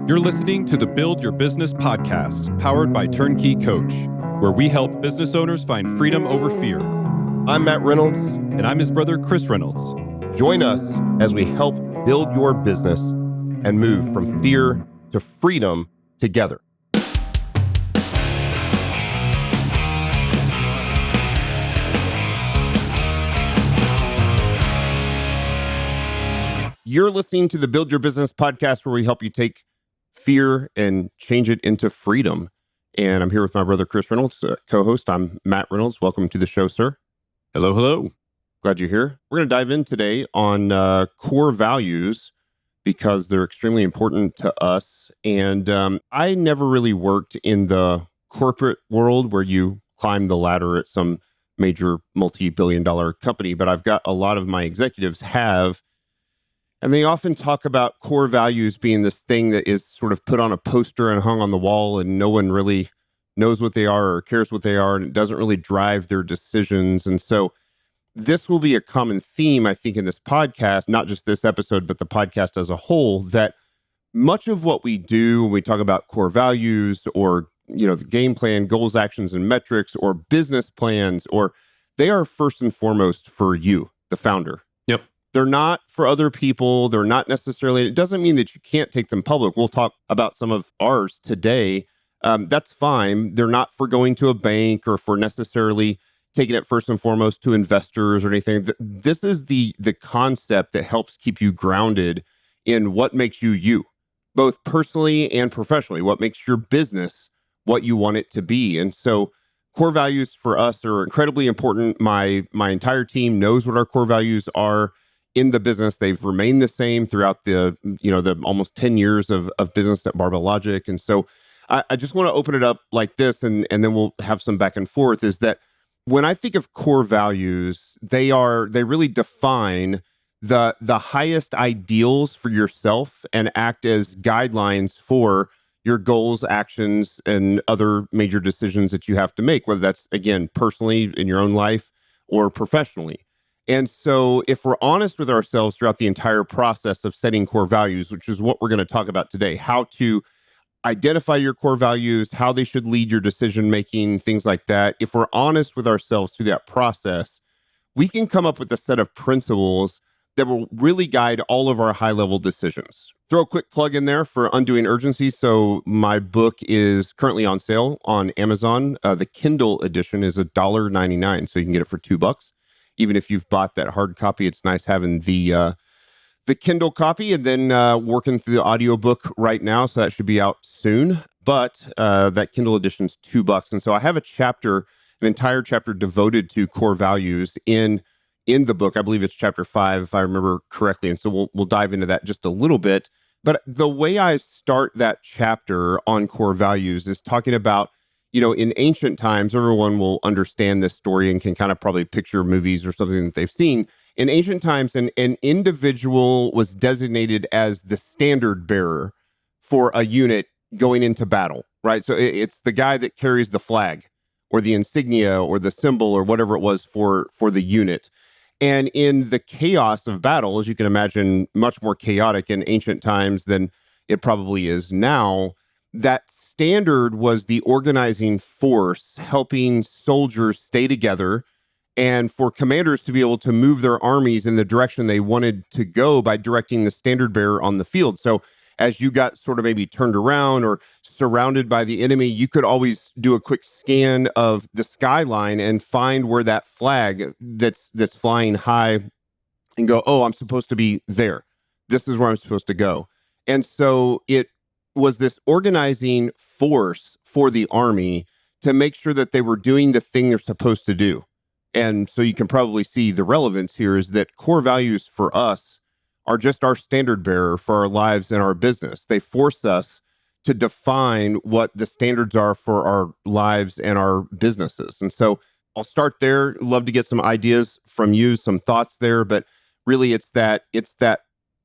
You're listening to the Build Your Business podcast, powered by Turnkey Coach, where we help business owners find freedom over fear. I'm Matt Reynolds. And I'm his brother, Chris Reynolds. Join us as we help build your business and move from fear to freedom together. You're listening to the Build Your Business podcast, where we help you take fear and change it into freedom. And I'm here with my brother, Chris Reynolds, co-host. I'm Matt Reynolds. Welcome to the show, sir. Hello, hello. Glad you're here. We're going to dive in today on core values because they're extremely important to us. And I never really worked in the corporate world where you climb the ladder at some major multi-billion-dollar company, but I've got a lot of my executives have. And they often talk about core values being this thing that is sort of put on a poster and hung on the wall, and no one really knows what they are or cares what they are, and it doesn't really drive their decisions. And so this will be a common theme, I think, in this podcast, not just this episode, but the podcast as a whole, that much of what we do when we talk about core values or, the game plan, goals, actions, and metrics, or business plans, or they are first and foremost for you, the founder. Yep. They're not for other people. They're not necessarily, it doesn't mean that you can't take them public. We'll talk about some of ours today. That's fine. They're not for going to a bank or for necessarily taking it first and foremost to investors or anything. This is the concept that helps keep you grounded in what makes you you, both personally and professionally, what makes your business what you want it to be. And so core values for us are incredibly important. My entire team knows what our core values are in the business. They've remained the same throughout the almost 10 years of business at Barbell Logic. And so I just want to open it up like this, and then we'll have some back and forth, is that when I think of core values, they really define the highest ideals for yourself and act as guidelines for your goals, actions, and other major decisions that you have to make, whether that's, again, personally in your own life or professionally. And so if we're honest with ourselves throughout the entire process of setting core values, which is what we're going to talk about today, how to identify your core values, how they should lead your decision-making, things like that. If we're honest with ourselves through that process, we can come up with a set of principles that will really guide all of our high-level decisions. Throw a quick plug in there for Undoing Urgency. So my book is currently on sale on Amazon. The Kindle edition is $1.99, so you can get it for $2. Even if you've bought that hard copy, it's nice having the Kindle copy, and then working through the audiobook right now. So that should be out soon. But that Kindle edition's $2. And so I have an entire chapter devoted to core values in the book. I believe it's chapter 5, if I remember correctly. And so we'll dive into that just a little bit. But the way I start that chapter on core values is talking about, in ancient times, everyone will understand this story and can kind of probably picture movies or something that they've seen. In ancient times, an individual was designated as the standard bearer for a unit going into battle, right? So it's the guy that carries the flag or the insignia or the symbol or whatever it was for the unit. And in the chaos of battle, as you can imagine, much more chaotic in ancient times than it probably is now, that standard was the organizing force helping soldiers stay together and for commanders to be able to move their armies in the direction they wanted to go by directing the standard bearer on the field. So as you got sort of maybe turned around or surrounded by the enemy, you could always do a quick scan of the skyline and find where that flag that's flying high and go, oh, I'm supposed to be there. This is where I'm supposed to go. And so it was this organizing force for the army to make sure that they were doing the thing they're supposed to do. And so you can probably see the relevance here is that core values for us are just our standard bearer for our lives and our business. They force us to define what the standards are for our lives and our businesses. And so I'll start there. Love to get some ideas from you, some thoughts there, but really it's that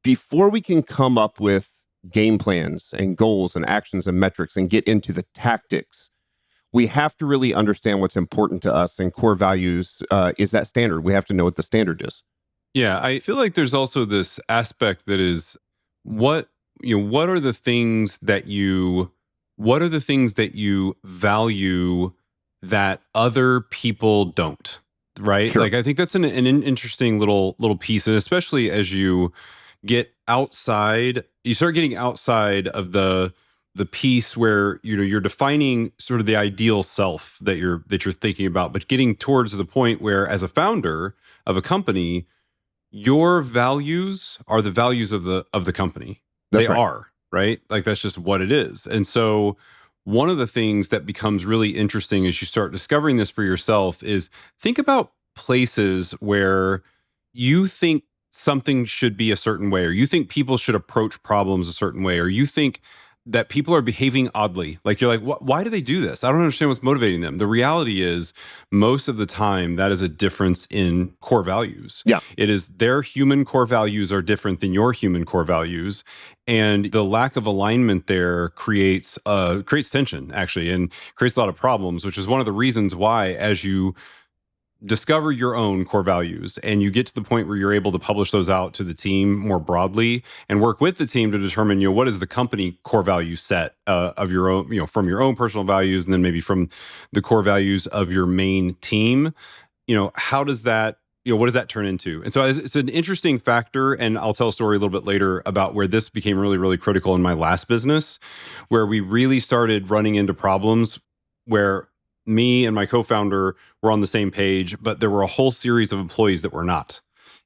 before we can come up with game plans and goals and actions and metrics and get into the tactics, we have to really understand what's important to us, and core values is that standard. We have to know what the standard is. Yeah, I feel like there's also this aspect that is what what are the things that you value that other people don't, right? Sure. Like, I think that's an interesting little piece, and especially as you start getting outside of the piece where you're defining sort of the ideal self that you're thinking about, but getting towards the point where, as a founder of a company, your values are the values of the company. They That's right. are, right? Like, that's just what it is. And so one of the things that becomes really interesting as you start discovering this for yourself is, think about places where you think something should be a certain way, or you think people should approach problems a certain way, or you think that people are behaving oddly. Like, you're like, why do they do this? I don't understand what's motivating them. The reality is, most of the time, that is a difference in core values. Yeah. It is their human core values are different than your human core values. And the lack of alignment there creates tension, actually, and creates a lot of problems, which is one of the reasons why, as you discover your own core values and you get to the point where you're able to publish those out to the team more broadly and work with the team to determine, what is the company core value set of your own, from your own personal values, and then maybe from the core values of your main team. How does that, what does that turn into? And so it's an interesting factor. And I'll tell a story a little bit later about where this became really, really critical in my last business, where we really started running into problems where me and my co-founder were on the same page, but there were a whole series of employees that were not.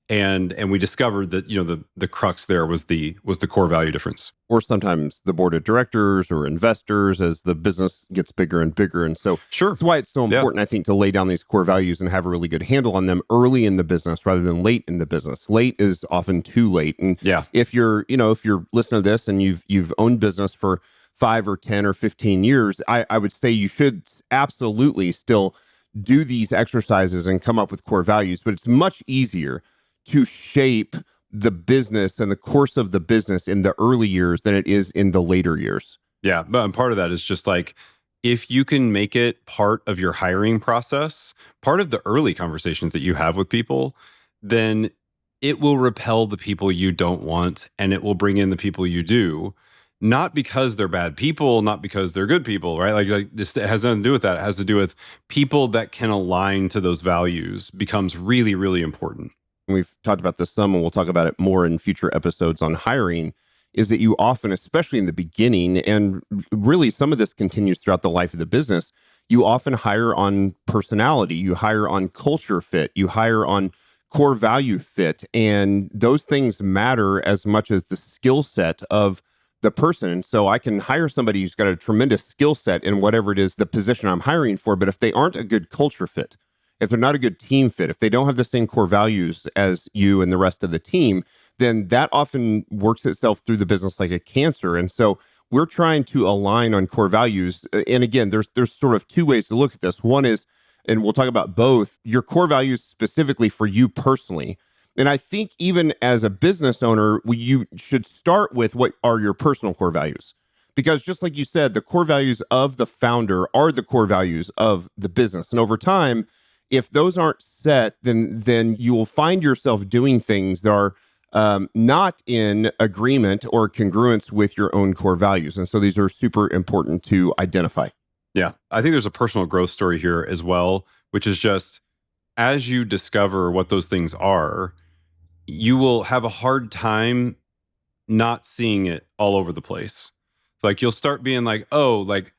And we discovered that, the crux there was the core value difference. Or sometimes the board of directors or investors, as the business gets bigger and bigger. And so Sure. that's why it's so Yeah. important, I think, to lay down these core values and have a really good handle on them early in the business rather than late in the business. Late is often too late. And Yeah. if you're listening to this and you've owned business for 5 or 10 or 15 years, I would say you should absolutely still do these exercises and come up with core values. But it's much easier to shape the business and the course of the business in the early years than it is in the later years. Yeah, but part of that is just like, if you can make it part of your hiring process, part of the early conversations that you have with people, then it will repel the people you don't want and it will bring in the people you do. Not because they're bad people, not because they're good people, right? Like this, it has nothing to do with that. It has to do with people that can align to those values becomes really, really important. We've talked about this some, and we'll talk about it more in future episodes on hiring, is that you often, especially in the beginning, and really some of this continues throughout the life of the business, you often hire on personality, you hire on culture fit, you hire on core value fit, and those things matter as much as the skill set of the person. And so I can hire somebody who's got a tremendous skill set in whatever it is, the position I'm hiring for, but if they aren't a good culture fit, if they're not a good team fit, if they don't have the same core values as you and the rest of the team, then that often works itself through the business like a cancer. And so we're trying to align on core values. And again, there's sort of two ways to look at this. One is, and we'll talk about both, your core values specifically for you personally. And I think even as a business owner, you should start with what are your personal core values. Because just like you said, the core values of the founder are the core values of the business. And over time, if those aren't set, then you will find yourself doing things that are not in agreement or congruence with your own core values. And so these are super important to identify. Yeah. I think there's a personal growth story here as well, which is just, as you discover what those things are, you will have a hard time not seeing it all over the place. Like, you'll start being like, oh, like,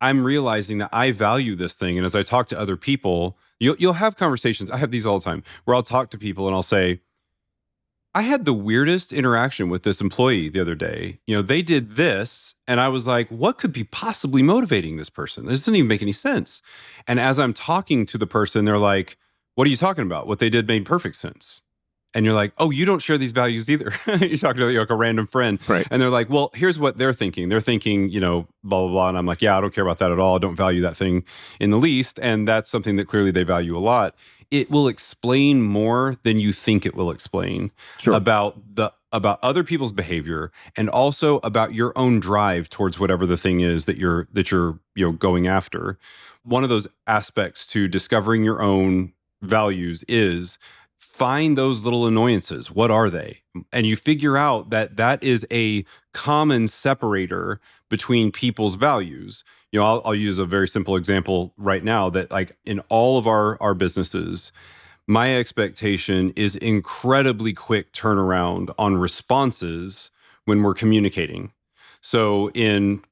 I'm realizing that I value this thing. And as I talk to other people, you'll have conversations. I have these all the time where I'll talk to people and I'll say, I had the weirdest interaction with this employee the other day. They did this. And I was like, what could be possibly motivating this person? This doesn't even make any sense. And as I'm talking to the person, they're like, what are you talking about? What they did made perfect sense. And you're like, oh, you don't share these values either. You're talking to like a random friend. Right. And they're like, well, here's what they're thinking. They're thinking, blah, blah, blah. And I'm like, yeah, I don't care about that at all. I don't value that thing in the least. And that's something that clearly they value a lot. It will explain more than you think it will explain. Sure. about other people's behavior, and also about your own drive towards whatever the thing is that you're going after. One of those aspects to discovering your own values is find those little annoyances. What are they? And you figure out that that is a common separator between people's values. I'll use a very simple example right now that, like, in all of our businesses, my expectation is incredibly quick turnaround on responses when we're communicating. So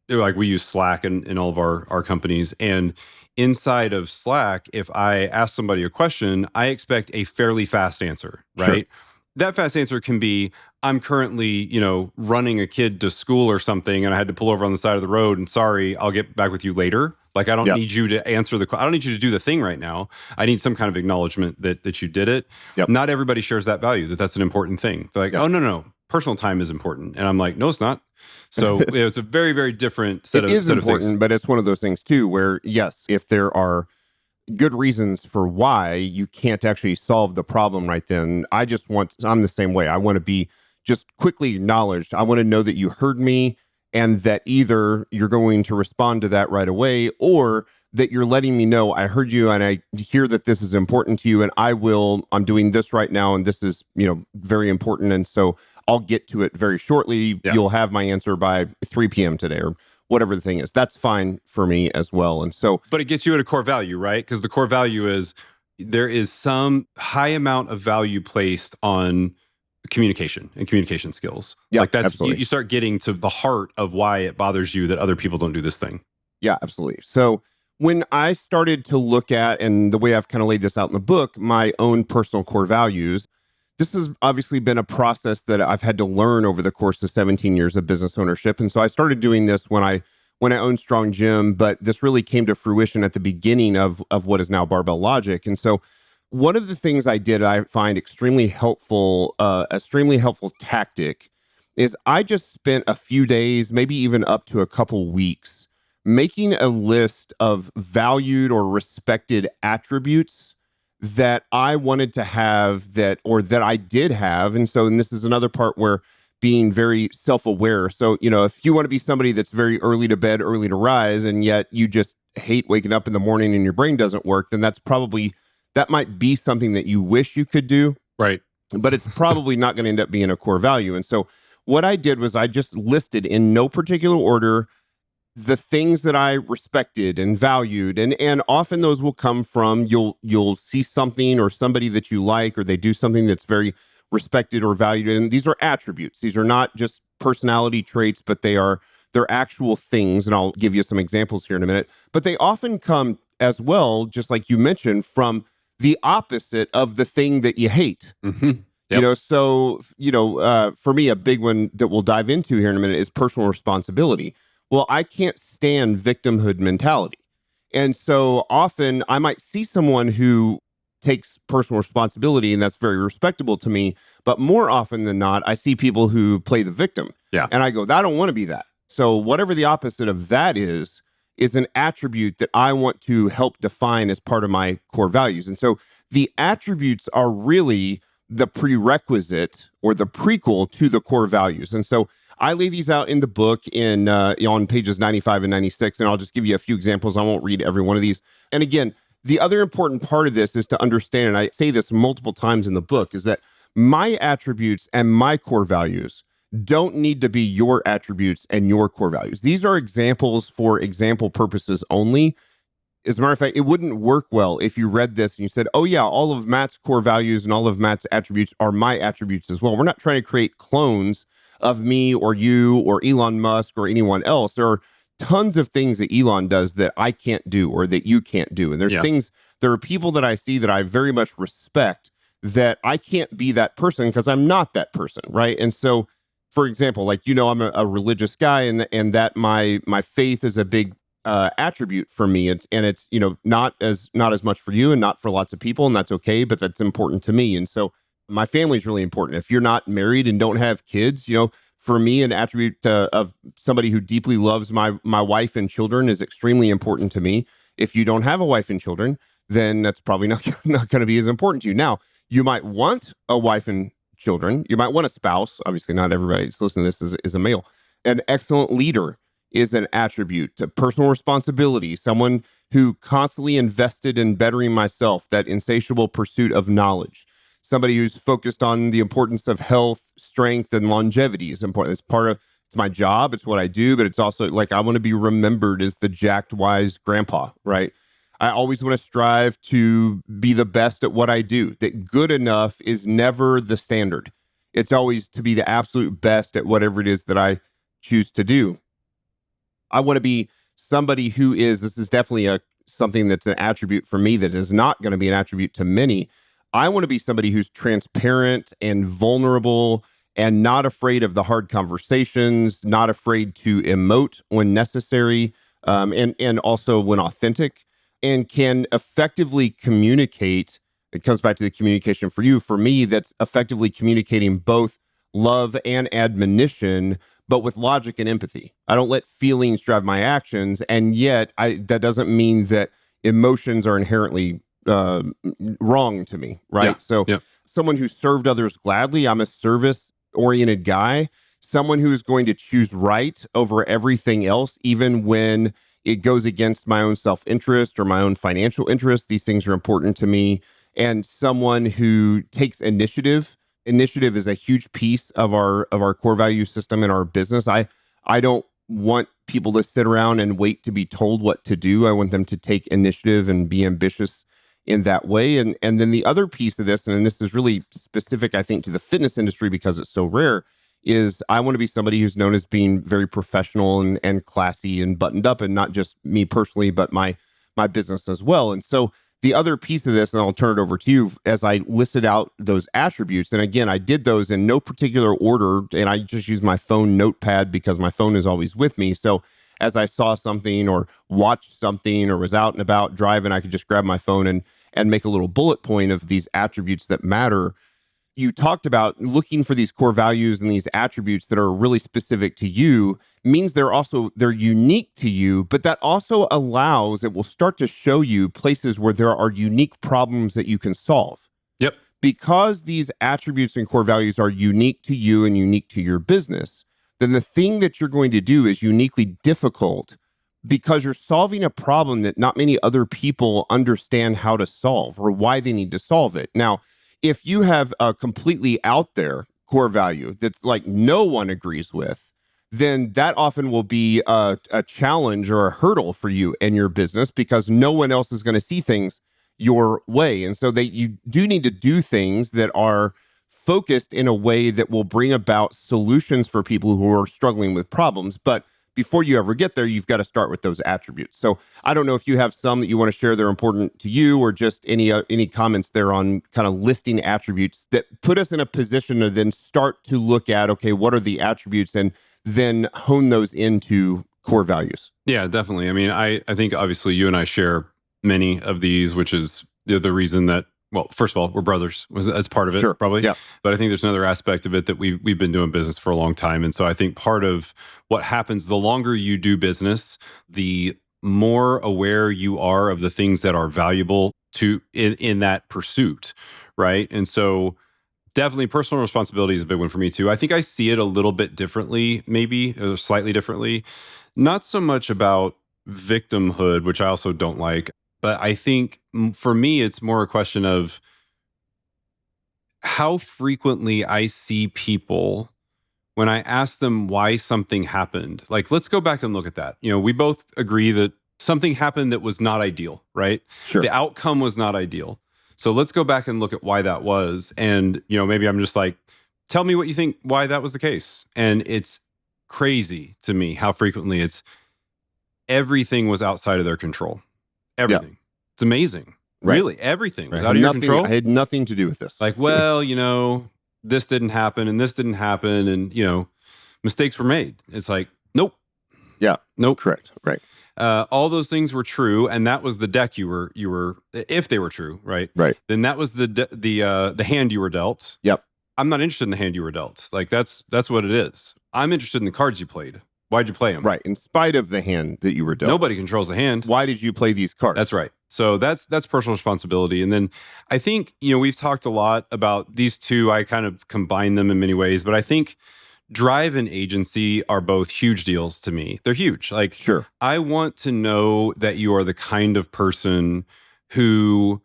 like, we use Slack in all of our companies, and inside of Slack, if I ask somebody a question, I expect a fairly fast answer, Sure. right? That fast answer can be, I'm currently, running a kid to school or something, and I had to pull over on the side of the road, and sorry, I'll get back with you later. Like, I don't Yep. need you to I don't need you to do the thing right now. I need some kind of acknowledgement that you did it. Yep. Not everybody shares that value, that's an important thing. They're like, Yep. oh, no, personal time is important. And I'm like, no, it's not. So it's a very, very different set It of is things. important, but it's one of those things too where, yes, if there are good reasons for why you can't actually solve the problem right then, I'm the same way. I want to be just quickly acknowledged. I want to know that you heard me, and that either you're going to respond to that right away, or that you're letting me know I heard you and I hear that this is important to you, and I'm doing this right now, and this is, very important. And so I'll get to it very shortly. Yeah. You'll have my answer by 3 p.m. today, or whatever the thing is. That's fine for me as well. And so, but it gets you at a core value, right? Because the core value is, there is some high amount of value placed on communication and communication skills. yeah, Like, that's, absolutely. you start getting to the heart of why it bothers you that other people don't do this thing. Yeah, absolutely. So when I started to look at, and the way I've kind of laid this out in the book, my own personal core values, this has obviously been a process that I've had to learn over the course of 17 years of business ownership. And so I started doing this when I owned Strong Gym, but this really came to fruition at the beginning of what is now Barbell Logic. And so one of the things I did, I find extremely helpful, extremely helpful tactic, is I just spent a few days, maybe even up to a couple weeks, making a list of valued or respected attributes that I wanted to have, or that I did have. And this is another part where being very self-aware. So, if you want to be somebody that's very early to bed, early to rise, and yet you just hate waking up in the morning and your brain doesn't work, then that might be something that you wish you could do, Right. but it's probably not going to end up being a core value. And so what I did was I just listed in no particular order the things that I respected and valued, and often those will come from, you'll see something or somebody that you like, or they do something that's very respected or valued, and these are attributes. These are not just personality traits, but they're actual things, and I'll give you some examples here in a minute. But they often come as well, just like you mentioned, from the opposite of the thing that you hate. Mm-hmm. Yep. For me, a big one that we'll dive into here in a minute is personal responsibility. Well, I can't stand victimhood mentality. And so often I might see someone who takes personal responsibility, and that's very respectable to me. But more often than not, I see people who play the victim. Yeah. And I go, I don't want to be that. So whatever the opposite of that is an attribute that I want to help define as part of my core values. And so the attributes are really the prerequisite or the prequel to the core values. And so I lay these out in the book on pages 95 and 96, and I'll just give you a few examples. I won't read every one of these. And again, the other important part of this is to understand, and I say this multiple times in the book, is that my attributes and my core values don't need to be your attributes and your core values. These are examples for example purposes only. As a matter of fact, it wouldn't work well if you read this and you said, oh yeah, all of Matt's core values and all of Matt's attributes are my attributes as well. We're not trying to create clones of me or you or Elon Musk or anyone else. There are tons of things that Elon does that I can't do or that you can't do. And there are people that I see that I very much respect that I can't be that person because I'm not that person, right? And so, for example, like, I'm a religious guy, and that my faith is a big attribute for me. It's not as much for you and not for lots of people, and that's okay, but that's important to me. And so my family is really important. If you're not married and don't have kids, for me, an attribute of somebody who deeply loves my wife and children is extremely important to me. If you don't have a wife and children, then that's probably not going to be as important to you. Now, you might want a wife and children. You might want a spouse. Obviously, not everybody that's listening to this is a male. An excellent leader is an attribute to personal responsibility, someone who constantly invested in bettering myself, that insatiable pursuit of knowledge. Somebody who's focused on the importance of health, strength, and longevity is important. It's part of it's my job. It's what I do, but it's also like I want to be remembered as the jacked, wise grandpa, right? I always want to strive to be the best at what I do. That good enough is never the standard. It's always to be the absolute best at whatever it is that I choose to do. I want to be somebody who is, this is definitely something that's an attribute for me that is not going to be an attribute to many. I want to be somebody who's transparent and vulnerable and not afraid of the hard conversations, not afraid to emote when necessary, and also when authentic, and can effectively communicate. It comes back to the communication for you. For me, that's effectively communicating both love and admonition, but with logic and empathy. I don't let feelings drive my actions, and yet that doesn't mean that emotions are inherently wrong to me, right? Yeah. So, Yeah. someone who served others gladly, I'm a service-oriented guy. Someone who is going to choose right over everything else, even when it goes against my own self-interest or my own financial interest. These things are important to me. And someone who takes initiative. Initiative is a huge piece of our core value system in our business. I don't want people to sit around and wait to be told what to do. I want them to take initiative and be ambitious in that way. And then the other piece of this, and this is really specific, I think, to the fitness industry because it's so rare, is I want to be somebody who's known as being very professional and classy and buttoned up, and not just me personally, but my business as well. And so the other piece of this, and I'll turn it over to you, as I listed out those attributes, and again, I did those in no particular order, and I just used my phone notepad because my phone is always with me. So as I saw something or watched something or was out and about driving, I could just grab my phone and make a little bullet point of these attributes that matter. You talked about looking for these core values and these attributes that are really specific to you means they're unique to you, but that also allows, it will start to show you places where there are unique problems that you can solve. Yep. Because these attributes and core values are unique to you and unique to your business, then the thing that you're going to do is uniquely difficult because you're solving a problem that not many other people understand how to solve or why they need to solve it. Now, if you have a completely out there core value that's like no one agrees with, then that often will be a challenge or a hurdle for you and your business because no one else is going to see things your way. And so you do need to do things that are focused in a way that will bring about solutions for people who are struggling with problems. But before you ever get there, you've got to start with those attributes. So I don't know if you have some that you want to share that are important to you, or just any comments there on kind of listing attributes that put us in a position to then start to look at, okay, what are the attributes, and then hone those into core values. Yeah, definitely. I mean, I think obviously you and I share many of these, which is the reason that, well, first of all, we're brothers as part of it, Sure. probably. Yeah. But I think there's another aspect of it that we've been doing business for a long time. And so I think part of what happens, the longer you do business, the more aware you are of the things that are valuable to in that pursuit, right? And so definitely personal responsibility is a big one for me too. I think I see it a little bit differently, maybe slightly differently. Not so much about victimhood, which I also don't like, but I think for me, it's more a question of how frequently I see people when I ask them why something happened. Like, let's go back and look at that. We both agree that something happened that was not ideal, right? Sure. The outcome was not ideal. So let's go back and look at why that was. And, maybe I'm just like, tell me what you think, why that was the case. And it's crazy to me how frequently it's everything was outside of their control. Everything. Yeah. It's amazing. Right. Really, everything was out of your control. I had nothing to do with this. Like, well, this didn't happen and this didn't happen, and mistakes were made. It's like, nope. Yeah. Nope. Correct. Right. All those things were true, and that was the deck you were if they were true, right? Right. Then that was the hand you were dealt. Yep. I'm not interested in the hand you were dealt. Like that's what it is. I'm interested in the cards you played. Why'd you play them? Right. In spite of the hand that you were dealt. Nobody controls the hand. Why did you play these cards? That's right. So that's personal responsibility. And then I think, we've talked a lot about these two. I kind of combine them in many ways, but I think drive and agency are both huge deals to me. They're huge. Like, sure. I want to know that you are the kind of person who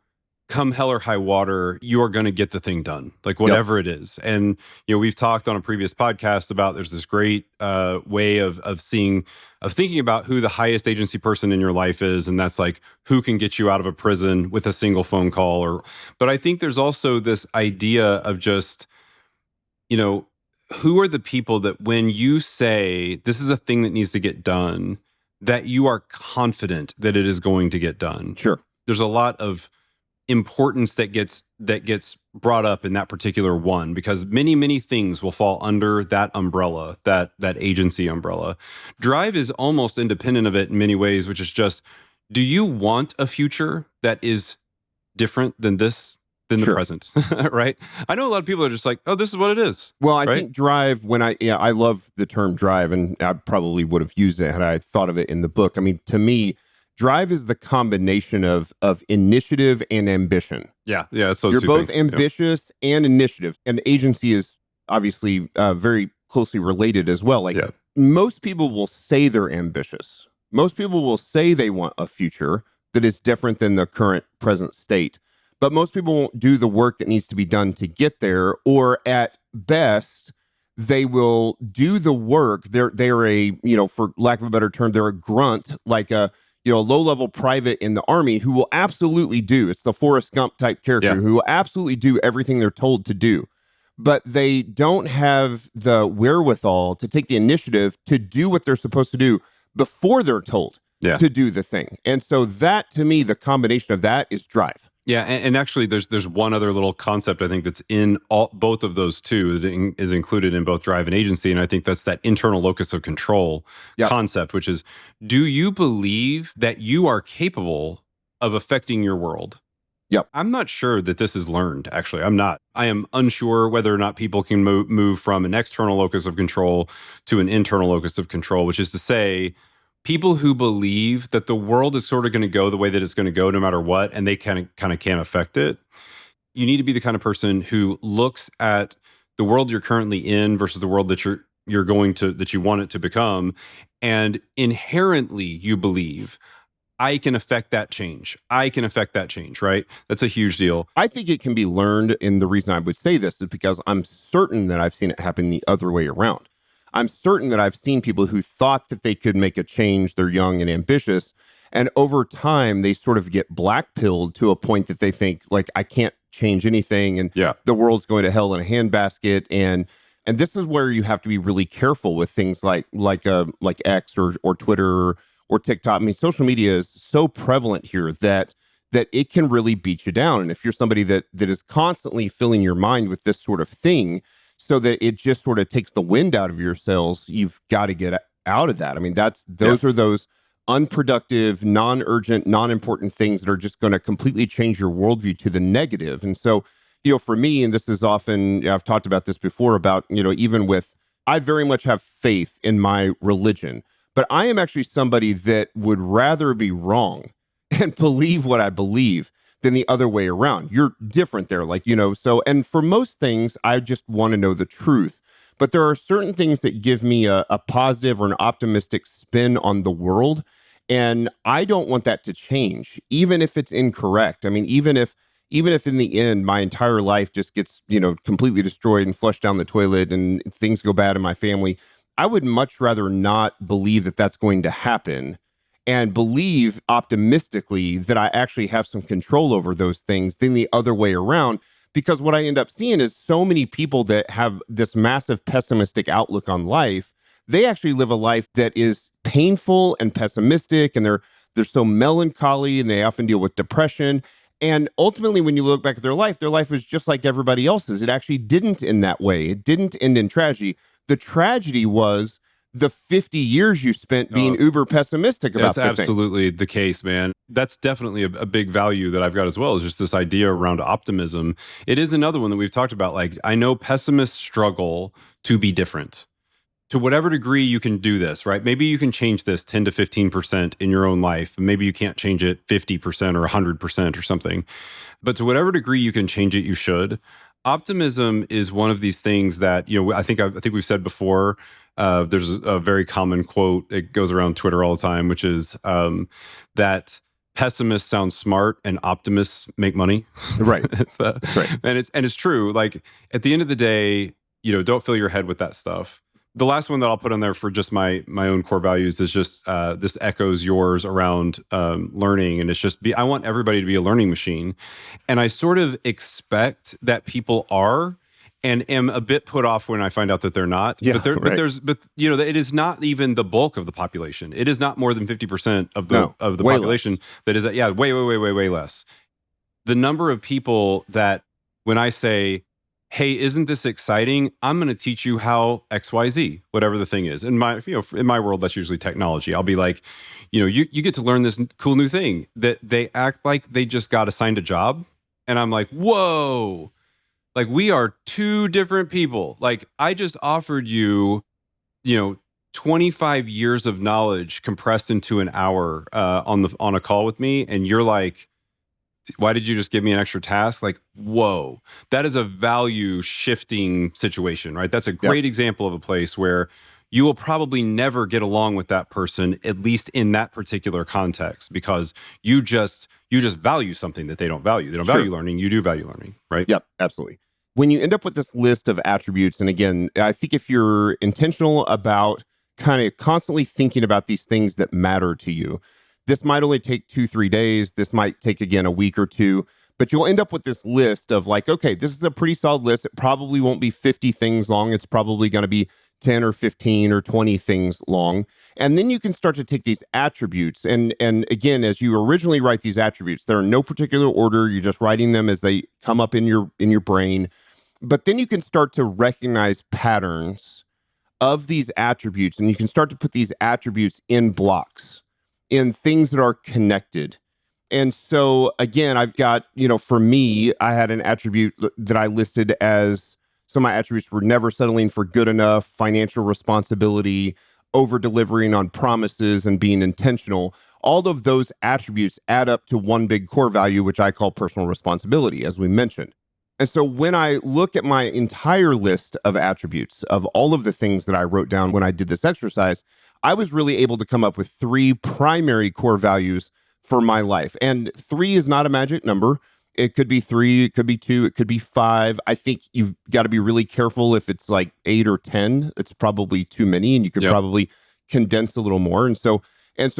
come hell or high water, you are going to get the thing done, like Yep. whatever it is. And we've talked on a previous podcast about there's this great way of thinking about who the highest agency person in your life is, and that's like who can get you out of a prison with a single phone call. But I think there's also this idea of just who are the people that when you say this is a thing that needs to get done, that you are confident that it is going to get done. Sure. There's a lot of importance that gets brought up in that particular one, because many things will fall under that umbrella, that agency umbrella. Drive is almost independent of it in many ways, which is just, do you want a future that is different than the Sure. present? Right? I know a lot of people are just like, oh, this is what it is. Well, I Right? think drive, I love the term drive, and I probably would have used it had I thought of it in the book. I mean, to me, drive is the combination of initiative and ambition. Yeah, it's those You're two both things. Yep. ambitious and initiative, and agency is obviously very closely related as well. Like, Yeah. most people will say they're ambitious. Most people will say they want a future that is different than the current present state. But most people won't do the work that needs to be done to get there, or at best, they will do the work. They're a, for lack of a better term, they're a grunt, like a low-level private in the army who will absolutely do. It's the Forrest Gump type character Yeah. who will absolutely do everything they're told to do. But they don't have the wherewithal to take the initiative to do what they're supposed to do before they're told Yeah. to do the thing. And so that, to me, the combination of that is drive. Yeah, and actually, there's one other little concept I think that's in both of those two that is included in both drive and agency, and I think that's that internal locus of control Yep. concept, which is, do you believe that you are capable of affecting your world? Yep. I'm not sure that this is learned. Actually, I'm not. I am unsure whether or not people can move from an external locus of control to an internal locus of control, which is to say, people who believe that the world is sort of going to go the way that it's going to go no matter what, and they kind of can't affect it. You need to be the kind of person who looks at the world you're currently in versus the world that you want it to become, and inherently you believe, I can affect that change. I can affect that change, right? That's a huge deal. I think it can be learned. And the reason I would say this is because I'm certain that I've seen it happen the other way around. I'm certain that I've seen people who thought that they could make a change. They're young and ambitious. And over time, they sort of get blackpilled to a point that they think, like, I can't change anything. And Yeah. the world's going to hell in a handbasket. And this is where you have to be really careful with things like X or Twitter or TikTok. I mean, social media is so prevalent here that it can really beat you down. And if you're somebody that is constantly filling your mind with this sort of thing, so that it just sort of takes the wind out of your sails, you've got to get out of that. I mean, those are those unproductive, non-urgent, non-important things that are just going to completely change your worldview to the negative. And so, for me, and this is often, I've talked about this before about, even with, I very much have faith in my religion, but I am actually somebody that would rather be wrong and believe what I believe than the other way around. You're different there, so, and for most things, I just want to know the truth. But there are certain things that give me a positive or an optimistic spin on the world. And I don't want that to change, even if it's incorrect. I mean, even if in the end, my entire life just gets, completely destroyed and flushed down the toilet and things go bad in my family, I would much rather not believe that that's going to happen and believe optimistically that I actually have some control over those things than the other way around. Because what I end up seeing is so many people that have this massive pessimistic outlook on life, they actually live a life that is painful and pessimistic, and they're so melancholy, and they often deal with depression. And ultimately, when you look back at their life was just like everybody else's. It actually didn't end that way. It didn't end in tragedy. The tragedy was the 50 years you spent being uber pessimistic about That's absolutely the case, man. That's definitely a big value that I've got as well, is just this idea around optimism. It is another one that we've talked about. Like, I know pessimists struggle to be different. To whatever degree you can do this, right? Maybe you can change this 10 to 15% in your own life. Maybe you can't change it 50% or 100% or something. But to whatever degree you can change it, you should. Optimism is one of these things that, I think we've said before. There's a very common quote. It goes around Twitter all the time, which is that pessimists sound smart and optimists make money. Right. it's That's right. and it's true. Like at the end of the day, don't fill your head with that stuff. The last one that I'll put on there for just my own core values is just this echoes yours around learning, and it's just I want everybody to be a learning machine, and I sort of expect that people are, and am a bit put off when I find out that they're not. Yeah, But it is not even the bulk of the population. It is not more than 50% of the No, way population less. that is yeah, way less. The number of people that when I say, "Hey, isn't this exciting? I'm going to teach you how XYZ, whatever the thing is." In my world, that's usually technology. I'll be like, you get to learn this cool new thing that they act like they just got assigned a job, and I'm like, whoa. Like we are two different people. Like I just offered you, you know, 25 years of knowledge compressed into an hour on a call with me, and you're like, why did you just give me an extra task? Like, whoa, that is a value shifting situation, right? That's a Yep. great example of a place where you will probably never get along with that person, at least in that particular context, because you just value something that they don't value. They don't Sure. value learning. You do value learning, right? Yep, absolutely. When you end up with this list of attributes, and again, I think if you're intentional about kind of constantly thinking about these things that matter to you, this might only take 2, 3 days. This might take, again, a week or two, but you'll end up with this list of like, okay, this is a pretty solid list. It probably won't be 50 things long. It's probably going to be 10 or 15 or 20 things long. And then you can start to take these attributes. And again, as you originally write these attributes, they're in no particular order. You're just writing them as they come up in your brain. But then you can start to recognize patterns of these attributes, and you can start to put these attributes in blocks, in things that are connected. And so again, I've got, for me, I had an attribute that I listed as some of my attributes were never settling for good enough, financial responsibility, over delivering on promises, and being intentional. All of those attributes add up to one big core value, which I call personal responsibility, as we mentioned. And so when I look at my entire list of attributes of all of the things that I wrote down when I did this exercise, I was really able to come up with 3 primary core values for my life. And 3 is not a magic number. It could be 3, it could be 2, it could be 5. I think you've got to be really careful if it's like 8 or 10. It's probably too many, and you could probably condense a little more. And so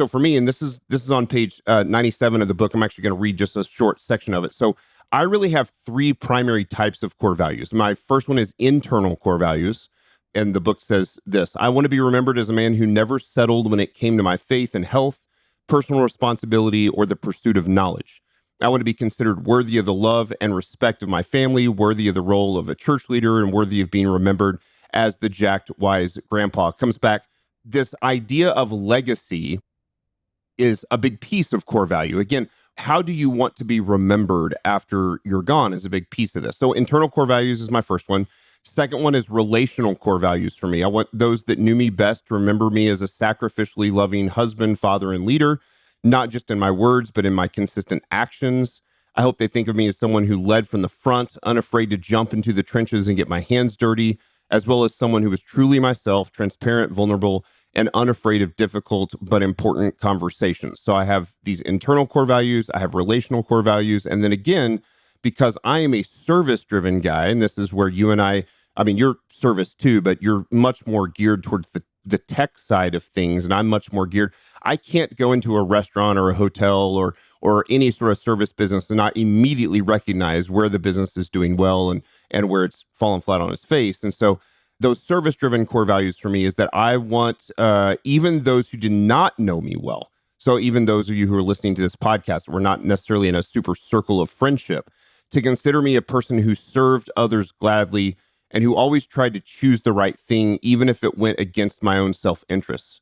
for me, and this is on page 97 of the book. I'm actually going to read just a short section of it. So I really have 3 primary types of core values. My first one is internal core values. And the book says this: I want to be remembered as a man who never settled when it came to my faith and health, personal responsibility, or the pursuit of knowledge. I want to be considered worthy of the love and respect of my family, worthy of the role of a church leader, and worthy of being remembered as the jacked, wise grandpa. Comes back, this idea of legacy is a big piece of core value. Again, how do you want to be remembered after you're gone is a big piece of this. So internal core values is my first one. Second one is relational core values for me. I want those that knew me best to remember me as a sacrificially loving husband, father, and leader, not just in my words, but in my consistent actions. I hope they think of me as someone who led from the front, unafraid to jump into the trenches and get my hands dirty, as well as someone who was truly myself, transparent, vulnerable, and unafraid of difficult but important conversations. So I have these internal core values, I have relational core values, and then again, because I am a service-driven guy, and this is where you and I mean, you're service too, but you're much more geared towards the tech side of things, and I'm much more geared. I can't go into a restaurant or a hotel or any sort of service business and not immediately recognize where the business is doing well and where it's fallen flat on its face. And so those service-driven core values for me is that I want even those who did not know me well. So even those of you who are listening to this podcast, we're not necessarily in a super circle of friendship, to consider me a person who served others gladly and who always tried to choose the right thing, even if it went against my own self-interests.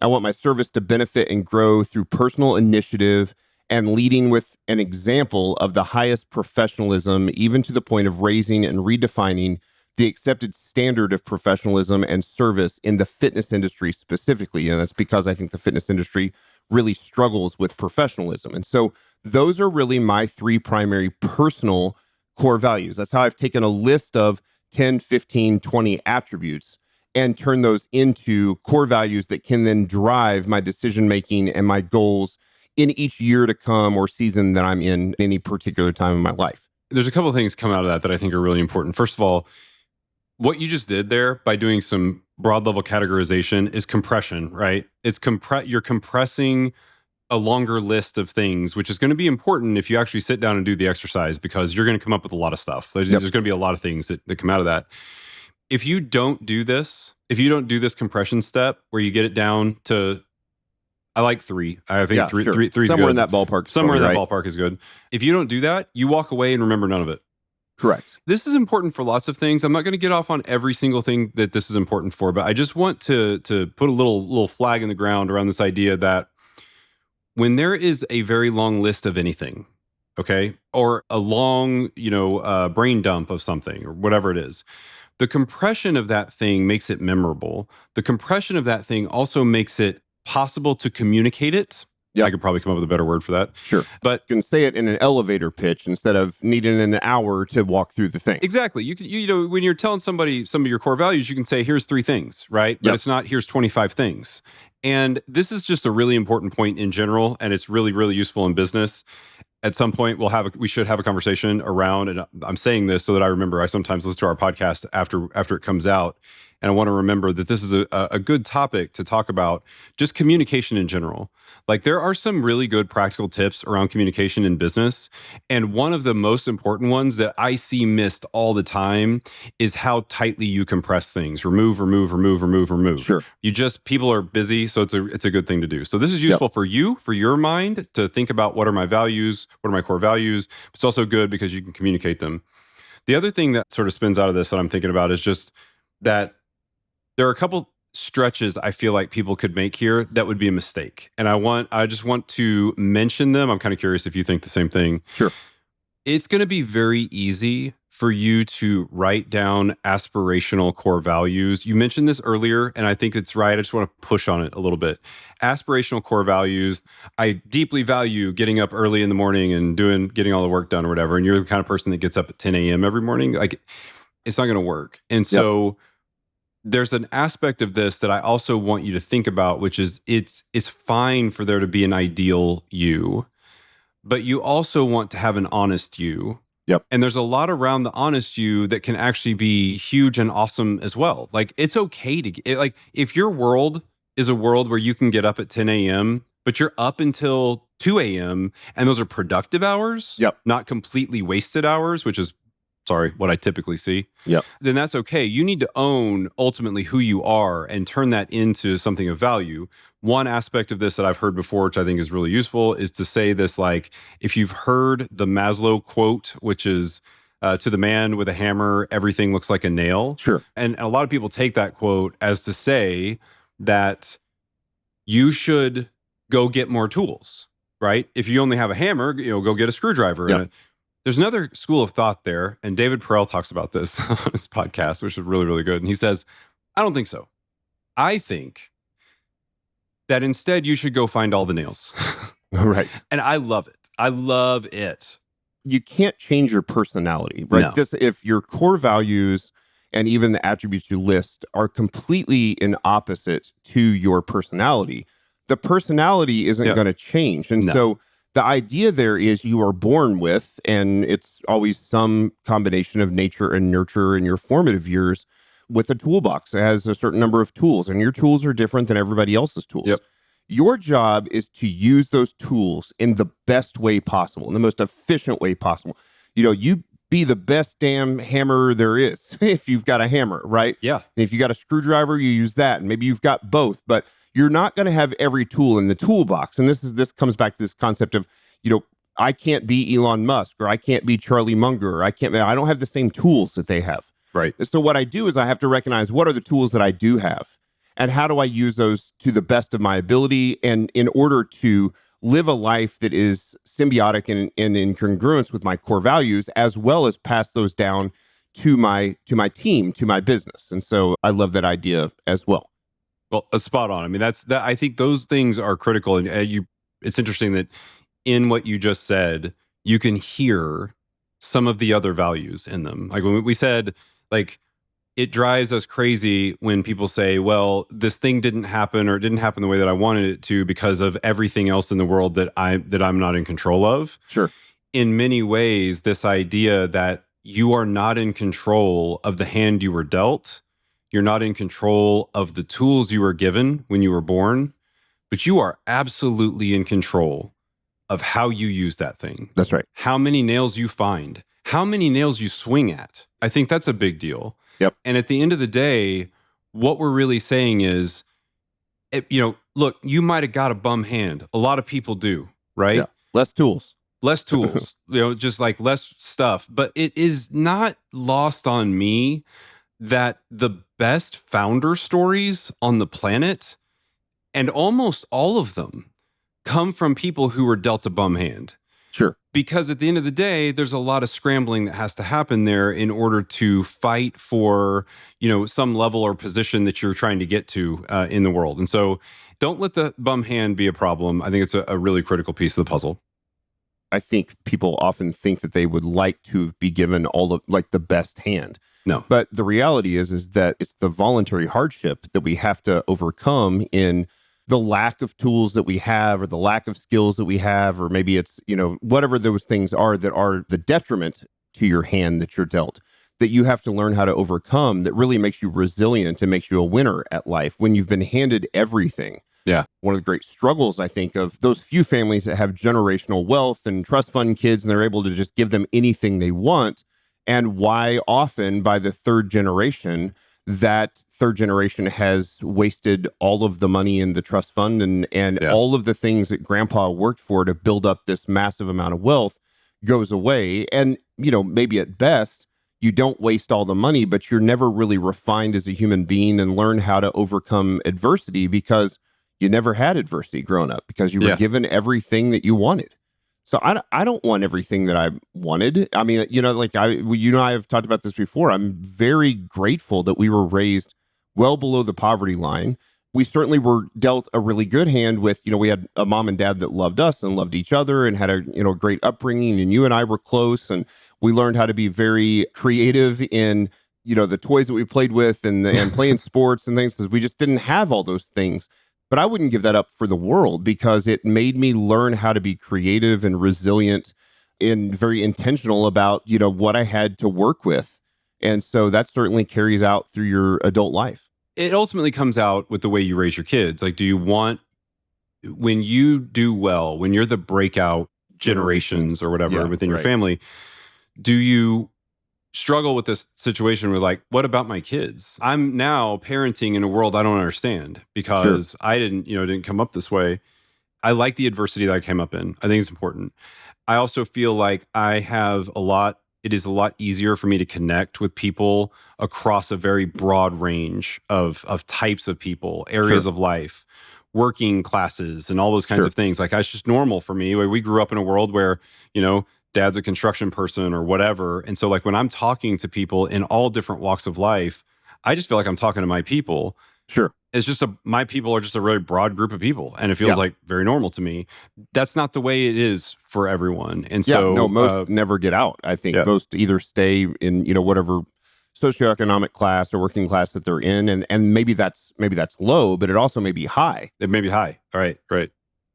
I want my service to benefit and grow through personal initiative and leading with an example of the highest professionalism, even to the point of raising and redefining the accepted standard of professionalism and service in the fitness industry specifically. And that's because I think the fitness industry really struggles with professionalism. And so those are really my 3 primary personal core values. That's how I've taken a list of 10, 15, 20 attributes and turn those into core values that can then drive my decision making and my goals in each year to come or season that I'm in any particular time in my life. There's a couple of things come out of that I think are really important. First of all, what you just did there by doing some broad level categorization is compression, right? You're compressing a longer list of things, which is going to be important if you actually sit down and do the exercise, because you're going to come up with a lot of stuff. There's going to be a lot of things that come out of that. If you don't do this, compression step where you get it down to, I like 3. I think three, sure. three's somewhere good. in that ballpark. Somewhere in that ballpark is good. If you don't do that, you walk away and remember none of it. Correct. This is important for lots of things. I'm not going to get off on every single thing that this is important for, but I just want to put a little flag in the ground around this idea that when there is a very long list of anything, okay, or a long, brain dump of something or whatever it is, the compression of that thing makes it memorable. The compression of that thing also makes it possible to communicate it. Yep. I could probably come up with a better word for that. Sure. But you can say it in an elevator pitch instead of needing an hour to walk through the thing. Exactly. When you're telling somebody some of your core values, you can say, here's 3 things, right? But it's not, here's 25 things. And this is just a really important point in general, and it's really, really useful in business. At some point, we should have a conversation around, and I'm saying this so that I remember. I sometimes listen to our podcast after it comes out, and I want to remember that this is a good topic to talk about, just communication in general. Like, there are some really good practical tips around communication in business, and one of the most important ones that I see missed all the time is how tightly you compress things. Remove. Sure. People are busy, so it's a good thing to do. So this is useful for you, for your mind, to think about what are my values, what are my core values. It's also good because you can communicate them. The other thing that sort of spins out of this that I'm thinking about is just that there are a couple stretches I feel like people could make here that would be a mistake. And I just want to mention them. I'm kind of curious if you think the same thing. Sure. It's going to be very easy for you to write down aspirational core values. You mentioned this earlier, and I think it's right. I just want to push on it a little bit. Aspirational core values. I deeply value getting up early in the morning and getting all the work done or whatever. And you're the kind of person that gets up at 10 a.m. every morning. Like, it's not going to work. And so there's an aspect of this that I also want you to think about, which is it's fine for there to be an ideal you, but you also want to have an honest you. Yep. And there's a lot around the honest you that can actually be huge and awesome as well. Like, it's okay like, if your world is a world where you can get up at 10 a.m., but you're up until 2 a.m., and those are productive hours, not completely wasted hours, which is, what I typically see, then that's okay. You need to own ultimately who you are and turn that into something of value. One aspect of this that I've heard before, which I think is really useful, is to say this, like, if you've heard the Maslow quote, which is, to the man with a hammer, everything looks like a nail. Sure. And a lot of people take that quote as to say that you should go get more tools, right? If you only have a hammer, go get a screwdriver. There's another school of thought there, and David Perel talks about this on his podcast, which is really, really good. And he says, I don't think so. I think that instead you should go find all the nails. Right. And I love it. I love it. You can't change your personality, right? No. If your core values and even the attributes you list are completely in opposite to your personality, the personality isn't going to change. And so the idea there is you are born with, and it's always some combination of nature and nurture in your formative years, with a toolbox that has a certain number of tools, and your tools are different than everybody else's tools. Your job is to use those tools in the best way possible, in the most efficient way possible. You be the best damn hammer there is if you've got a hammer, right? Yeah. And if you got a screwdriver, you use that, and maybe you've got both, but you're not going to have every tool in the toolbox. And this comes back to this concept of, I can't be Elon Musk, or I can't be Charlie Munger, or I don't have the same tools that they have. Right. So what I do is I have to recognize what are the tools that I do have, and how do I use those to the best of my ability, and in order to live a life that is symbiotic and in congruence with my core values, as well as pass those down to my team, to my business. And so I love that idea as well. Well, spot on. I mean, I think those things are critical. And it's interesting that in what you just said, you can hear some of the other values in them. Like when we said, like, it drives us crazy when people say, well, this thing didn't happen or it didn't happen the way that I wanted it to because of everything else in the world that I'm not in control of. Sure. In many ways, this idea that you are not in control of the hand you were dealt, you're not in control of the tools you were given when you were born, but you are absolutely in control of how you use that thing. That's right. How many nails you find, how many nails you swing at. I think that's a big deal. Yep. And at the end of the day, what we're really saying is, look, you might have got a bum hand. A lot of people do, right? Yeah. Less tools. Less tools, just like less stuff. But it is not lost on me that the best founder stories on the planet, and almost all of them, come from people who were dealt a bum hand. Sure. Because at the end of the day, there's a lot of scrambling that has to happen there in order to fight for, some level or position that you're trying to get to in the world. And so don't let the bum hand be a problem. I think it's a really critical piece of the puzzle. I think people often think that they would like to be given all of the best hand. No. But the reality is that it's the voluntary hardship that we have to overcome in the lack of tools that we have, or the lack of skills that we have, or maybe it's, whatever those things are that are the detriment to your hand that you're dealt, that you have to learn how to overcome, that really makes you resilient and makes you a winner at life when you've been handed everything. Yeah. One of the great struggles, I think, of those few families that have generational wealth and trust fund kids, and they're able to just give them anything they want, and why often by the third generation, that third generation has wasted all of the money in the trust fund and all of the things that grandpa worked for to build up this massive amount of wealth goes away. And, maybe at best, you don't waste all the money, but you're never really refined as a human being and learn how to overcome adversity because you never had adversity growing up, because you were given everything that you wanted. So I don't want everything that I wanted. I mean, you and I have talked about this before. I'm very grateful that we were raised well below the poverty line. We certainly were dealt a really good hand with, we had a mom and dad that loved us and loved each other and had a great upbringing, and you and I were close, and we learned how to be very creative in, the toys that we played with and playing sports and things, because we just didn't have all those things. But I wouldn't give that up for the world, because it made me learn how to be creative and resilient and very intentional about, what I had to work with. And so that certainly carries out through your adult life. It ultimately comes out with the way you raise your kids. Like, do you want, when you do well, when you're the breakout generations or whatever within your family, do you struggle with this situation where, like, what about my kids? I'm now parenting in a world I don't understand because I didn't come up this way. I like the adversity that I came up in. I think it's important. I also feel like it is a lot easier for me to connect with people across a very broad range of types of people, areas of life, working classes, and all those kinds of things. Like, it's just normal for me. We grew up in a world where, dad's a construction person or whatever. And so, like, when I'm talking to people in all different walks of life, I just feel like I'm talking to my people. Sure. It's just my people are just a really broad group of people, and it feels like very normal to me. That's not the way it is for everyone. And so most never get out. I think most either stay in, whatever socioeconomic class or working class that they're in. And maybe that's low, but it also may be high. It may be high. All right. Right.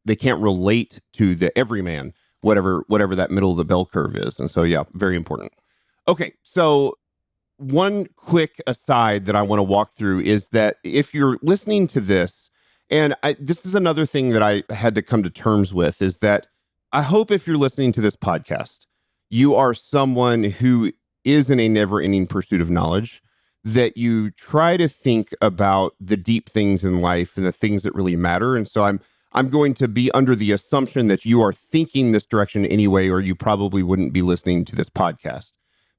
They can't relate to the everyman, whatever that middle of the bell curve is. And so, very important. Okay. So one quick aside that I want to walk through is that if you're listening to this, and this is another thing that I had to come to terms with, is that I hope if you're listening to this podcast, you are someone who is in a never-ending pursuit of knowledge, that you try to think about the deep things in life and the things that really matter. And so I'm going to be under the assumption that you are thinking this direction anyway, or you probably wouldn't be listening to this podcast.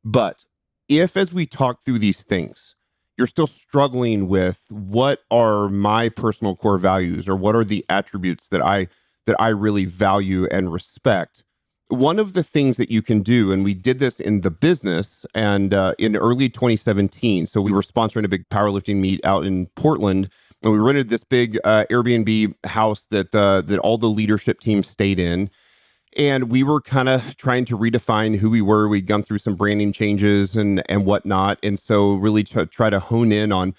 But if, as we talk through these things, you're still struggling with what are my personal core values, or what are the attributes that I really value and respect, one of the things that you can do, and we did this in the business and in early 2017. So we were sponsoring a big powerlifting meet out in Portland, and we rented this big Airbnb house that all the leadership team stayed in. And we were kind of trying to redefine who we were. We'd gone through some branding changes and whatnot. And so really to try to hone in on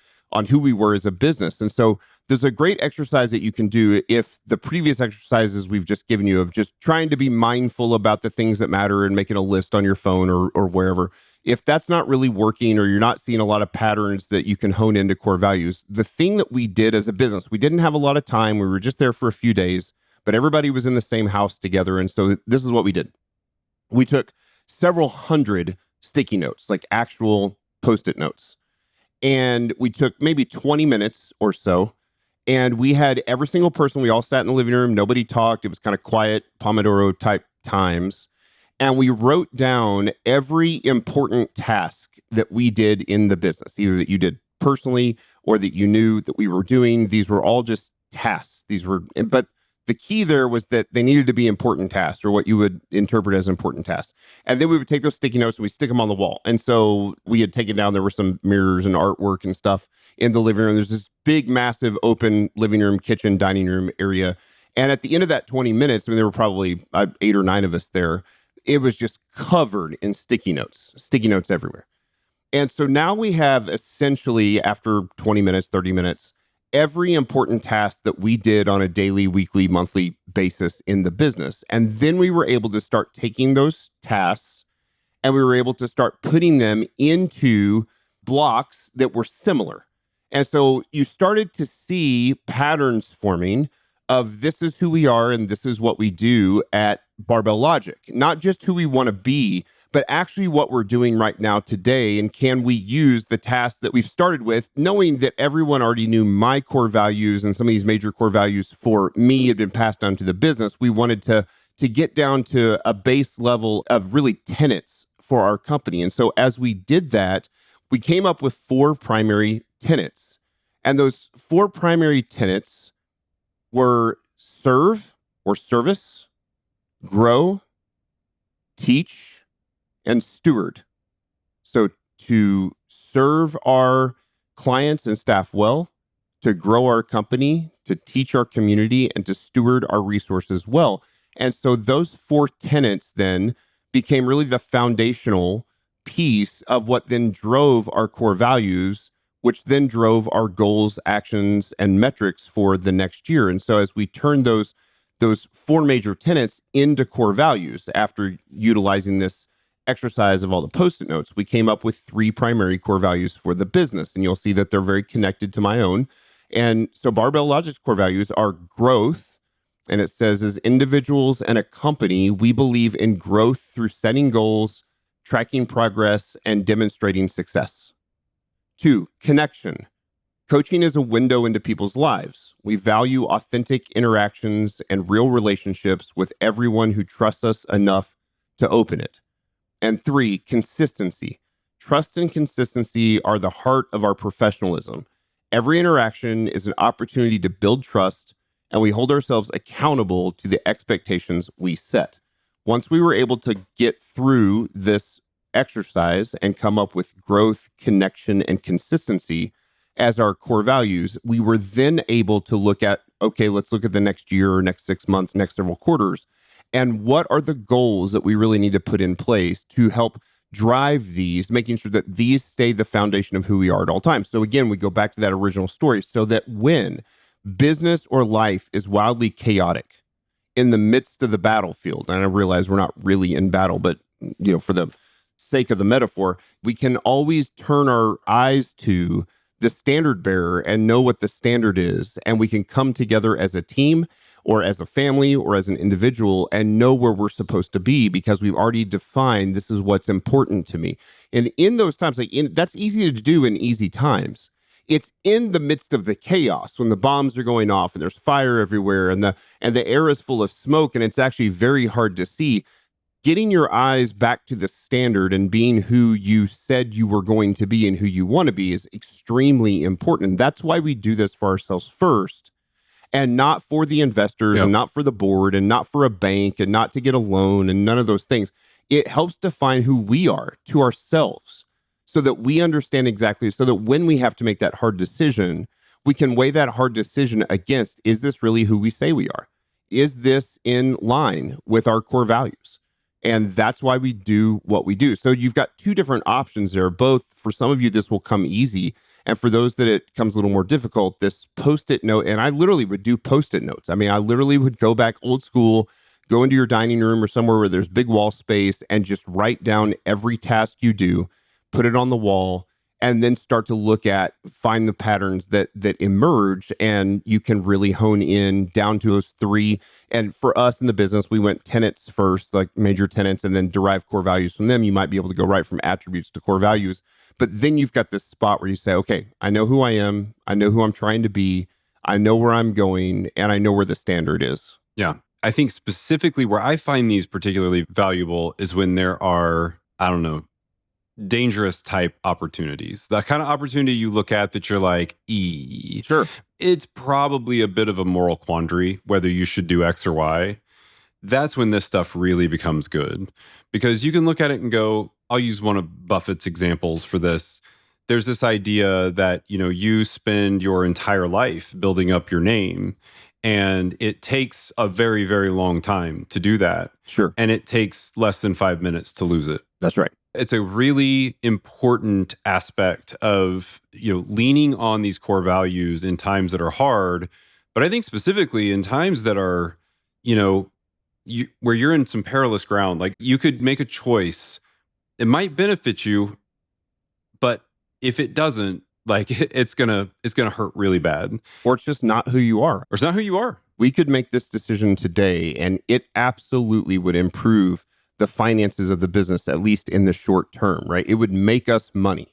who we were as a business. And so there's a great exercise that you can do if the previous exercises we've just given you of just trying to be mindful about the things that matter and making a list on your phone or wherever. If that's not really working or you're not seeing a lot of patterns that you can hone into core values, the thing that we did as a business, we didn't have a lot of time. We were just there for a few days, but everybody was in the same house together. And so this is what we did. We took several hundred sticky notes, like actual Post-it notes. And we took maybe 20 minutes or so. And we had every single person, we all sat in the living room. Nobody talked. It was kind of quiet, Pomodoro type times. And we wrote down every important task that we did in the business, either that you did personally or that you knew that we were doing. These were all just tasks. But the key there was that they needed to be important tasks or what you would interpret as important tasks. And then we would take those sticky notes and we stick them on the wall. And so we had taken down, there were some mirrors and artwork and stuff in the living room. There's this big, massive open living room, kitchen, dining room area. And at the end of that 20 minutes, I mean, there were probably 8 or 9 of us there. It was just covered in sticky notes everywhere. And so now we have essentially, after 20 minutes, 30 minutes, every important task that we did on a daily, weekly, monthly basis in the business. And then we were able to start taking those tasks and we were able to start putting them into blocks that were similar. And so you started to see patterns forming of this is who we are and this is what we do at Barbell Logic. Not just who we want to be, but actually what we're doing right now today. And can we use the tasks that we've started with, knowing that everyone already knew my core values and some of these major core values for me had been passed down to the business. We wanted to get down to a base level of really tenets for our company. And so as we did that, we came up with 4 primary tenets. And those 4 primary tenets were serve or service, grow, teach, and steward. So to serve our clients and staff well, to grow our company, to teach our community, and to steward our resources well. And so those 4 tenets then became really the foundational piece of what then drove our core values, which then drove our goals, actions, and metrics for the next year. And so as we turned those 4 major tenets into core values after utilizing this exercise of all the Post-it notes, we came up with 3 primary core values for the business. And you'll see that they're very connected to my own. And so Barbell Logic's core values are growth. And it says, as individuals and a company, we believe in growth through setting goals, tracking progress, and demonstrating success. 2, connection. Coaching is a window into people's lives. We value authentic interactions and real relationships with everyone who trusts us enough to open it. And 3, consistency. Trust and consistency are the heart of our professionalism. Every interaction is an opportunity to build trust, and we hold ourselves accountable to the expectations we set. Once we were able to get through this exercise and come up with growth, connection, and consistency as our core values, we were then able to look at, okay, let's look at the next year or next 6 months, next several quarters. And what are the goals that we really need to put in place to help drive these, making sure that these stay the foundation of who we are at all times. So again, we go back to that original story, so that when business or life is wildly chaotic in the midst of the battlefield, and I realize we're not really in battle, but for the sake of the metaphor, we can always turn our eyes to the standard bearer and know what the standard is. And we can come together as a team or as a family or as an individual and know where we're supposed to be because we've already defined this is what's important to me. And in those times, that's easy to do in easy times. It's in the midst of the chaos when the bombs are going off and there's fire everywhere and the air is full of smoke and it's actually very hard to see. Getting your eyes back to the standard and being who you said you were going to be and who you want to be is extremely important. That's why we do this for ourselves first and not for the investors and not for the board and not for a bank and not to get a loan and none of those things. It helps define who we are to ourselves so that we understand exactly, so that when we have to make that hard decision, we can weigh that hard decision against, is this really who we say we are? is this in line with our core values? And that's why we do what we do. So you've got two different options there. Both, for some of you, this will come easy. And for those that it comes a little more difficult, this post-it note, and I literally would do post-it notes. I mean, I literally would go back old school, go into your dining room or somewhere where there's big wall space and just write down every task you do, put it on the wall, and then start to find the patterns that emerge, and you can really hone in down to those three. And for us in the business, we went tenets first, like major tenets, and then derive core values from them. You might be able to go right from attributes to core values. But then you've got this spot where you say, okay, I know who I am. I know who I'm trying to be. I know where I'm going, and I know where the standard is. Yeah. I think specifically where I find these particularly valuable is when there are, I don't know, dangerous type opportunities. The kind of opportunity you look at that you're like, Sure. it's probably a bit of a moral quandary whether you should do X or Y. That's when this stuff really becomes good, because you can look at it and go, I'll use one of Buffett's examples for this. There's this idea that, you spend your entire life building up your name, and it takes a very, very long time to do that. Sure. And it takes less than 5 minutes to lose it. That's right. It's a really important aspect of, leaning on these core values in times that are hard. But I think specifically in times that are, where you're in some perilous ground, like you could make a choice. It might benefit you, but if it doesn't, like it's gonna hurt really bad. Or it's just not who you are. Or it's not who you are. We could make this decision today, and it absolutely would improve the finances of the business, at least in the short term, right? It would make us money.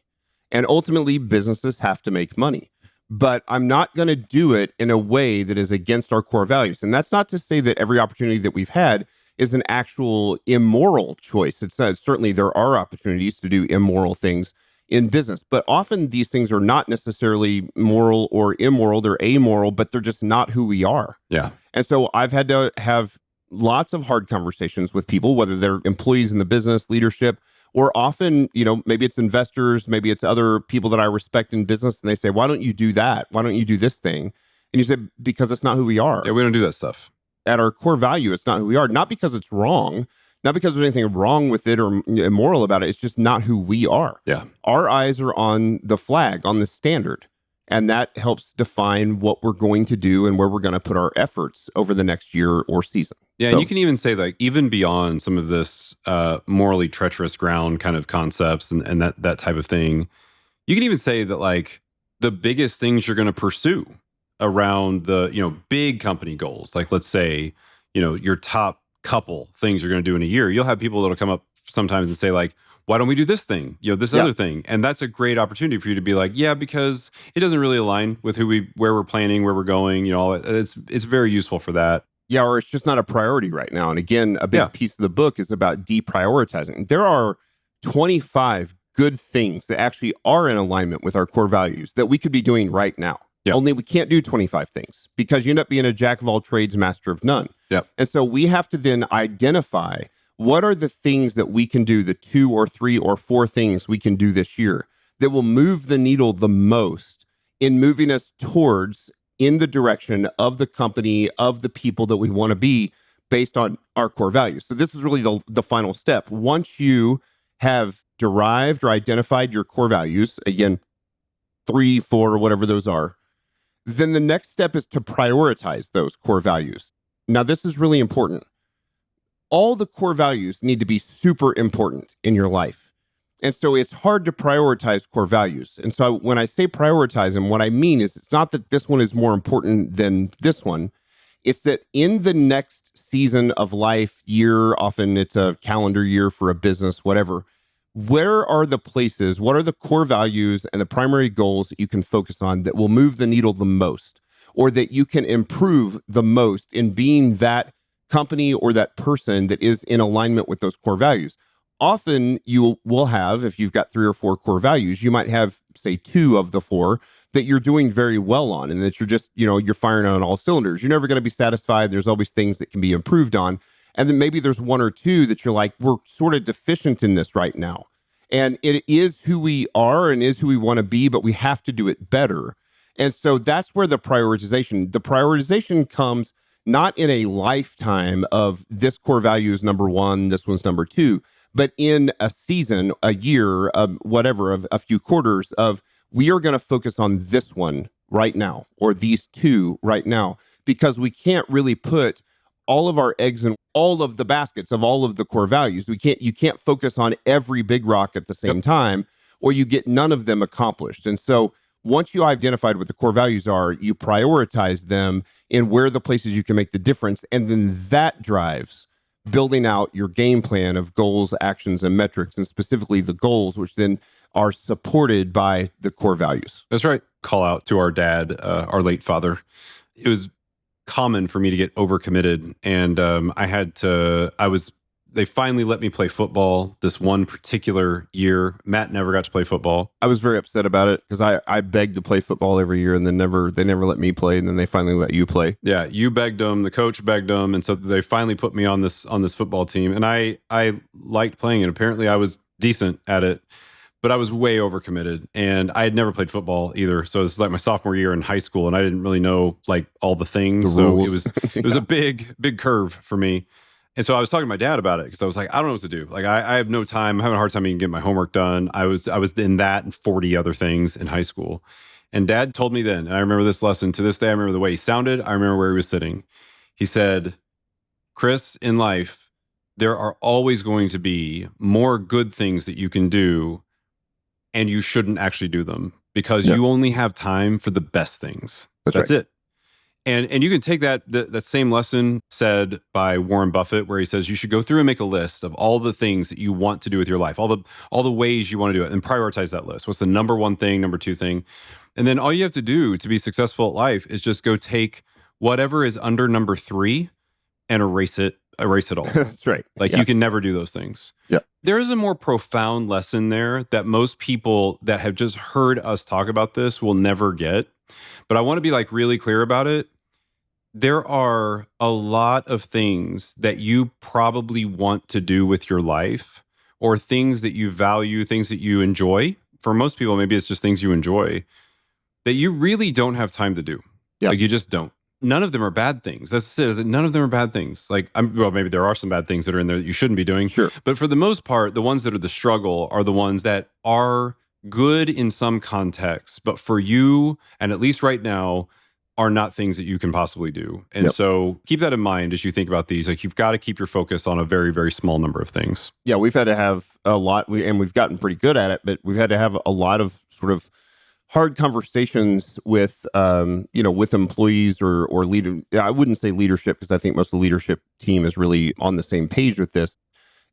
And ultimately, businesses have to make money. But I'm not going to do it in a way that is against our core values. And that's not to say that every opportunity that we've had is an actual immoral choice. It's not, certainly there are opportunities to do immoral things in business, but often these things are not necessarily moral or immoral. They're amoral, but they're just not who we are. Yeah. And so I've had to have lots of hard conversations with people, whether they're employees in the business, leadership, or often, maybe it's investors, maybe it's other people that I respect in business, and they say, why don't you do that? Why don't you do this thing? And you say, because it's not who we are. Yeah, we don't do that stuff. At our core value, it's not who we are. Not because it's wrong, not because there's anything wrong with it or immoral about it. It's just not who we are. Yeah. Our eyes are on the flag, on the standard. And that helps define what we're going to do and where we're going to put our efforts over the next year or season. Yeah, So, and you can even say, like, even beyond some of this morally treacherous ground kind of concepts and that type of thing, you can even say that, like, the biggest things you're going to pursue around the, big company goals, like, let's say, your top couple things you're going to do in a year, you'll have people that'll come up sometimes and say, like, why don't we do this thing, this other thing? And that's a great opportunity for you to be like, yeah, because it doesn't really align with where we're planning, where we're going, all it's very useful for that. Yeah, or it's just not a priority right now. And again, a big piece of the book is about deprioritizing. There are 25 good things that actually are in alignment with our core values that we could be doing right now. Yep. Only we can't do 25 things because you end up being a jack of all trades, master of none. Yep. And so we have to then identify what are the things that we can do, the 2 or 3 or 4 things we can do this year that will move the needle the most in moving us towards in the direction of the company, of the people that we want to be based on our core values. So this is really the final step. Once you have derived or identified your core values, again, 3, 4, or whatever those are, then the next step is to prioritize those core values. Now, this is really important. All the core values need to be super important in your life. And so it's hard to prioritize core values. And so when I say prioritize them, what I mean is it's not that this one is more important than this one. It's that in the next season of life, year, often it's a calendar year for a business, whatever, where are the places, what are the core values and the primary goals that you can focus on that will move the needle the most, or that you can improve the most in being that company or that person that is in alignment with those core values? Often you will have, if you've got 3 or 4 core values, you might have, say, 2 of the 4 that you're doing very well on and that you're just, you're firing on all cylinders. You're never going to be satisfied. There's always things that can be improved on. And then maybe there's 1 or 2 that you're like, we're sort of deficient in this right now. And it is who we are and is who we want to be, but we have to do it better. And so that's where the prioritization comes not in a lifetime of this core value is number one, this one's number two, but in a season, a year, whatever, of a few quarters of we are going to focus on this one right now or these two right now, because we can't really put all of our eggs in all of the baskets of all of the core values. You can't focus on every big rock at the same time, or you get none of them accomplished. And so once you identified what the core values are, you prioritize them in where the places you can make the difference. And then that drives building out your game plan of goals, actions, and metrics, and specifically the goals, which then are supported by the core values. That's right. Call out to our dad, our late father. It was common for me to get overcommitted. And they finally let me play football this one particular year. Matt never got to play football. I was very upset about it because I begged to play football every year, and then they never let me play, and then they finally let you play. Yeah, you begged them, the coach begged them, and so they finally put me on this football team. And I liked playing it. Apparently I was decent at it, but I was way overcommitted, and I had never played football either. So this was like my sophomore year in high school, and I didn't really know like all the things. The rules. So it was a big curve for me. And so I was talking to my dad about it because I was like, I don't know what to do. Like I have no time. I'm having a hard time even getting my homework done. I was in that and 40 other things in high school. And Dad told me then, and I remember this lesson to this day. I remember the way he sounded. I remember where he was sitting. He said, Chris, in life, there are always going to be more good things that you can do, and you shouldn't actually do them because you only have time for the best things. That's right. it. And you can take that same lesson said by Warren Buffett, where he says you should go through and make a list of all the things that you want to do with your life, all the ways you want to do it, and prioritize that list. What's the number one thing, number two thing? And then all you have to do to be successful at life is just go take whatever is under number three and erase it all. That's right. Like you can never do those things. Yeah. There is a more profound lesson there that most people that have just heard us talk about this will never get. But I want to be like really clear about it. There are a lot of things that you probably want to do with your life, or things that you value, things that you enjoy. For most people, maybe it's just things you enjoy that you really don't have time to do. Yeah. Like you just don't. None of them are bad things. That's it. None of them are bad things. Like, well, maybe there are some bad things that are in there that you shouldn't be doing. Sure. But for the most part, the ones that are the struggle are the ones that are good in some contexts, but for you, and at least right now, are not things that you can possibly do. And so keep that in mind as you think about these. Like you've got to keep your focus on a very, very small number of things. Yeah, we've had to have a lot, and we've gotten pretty good at it, but we've had to have a lot of sort of hard conversations with, with employees or leader. I wouldn't say leadership, because I think most of the leadership team is really on the same page with this.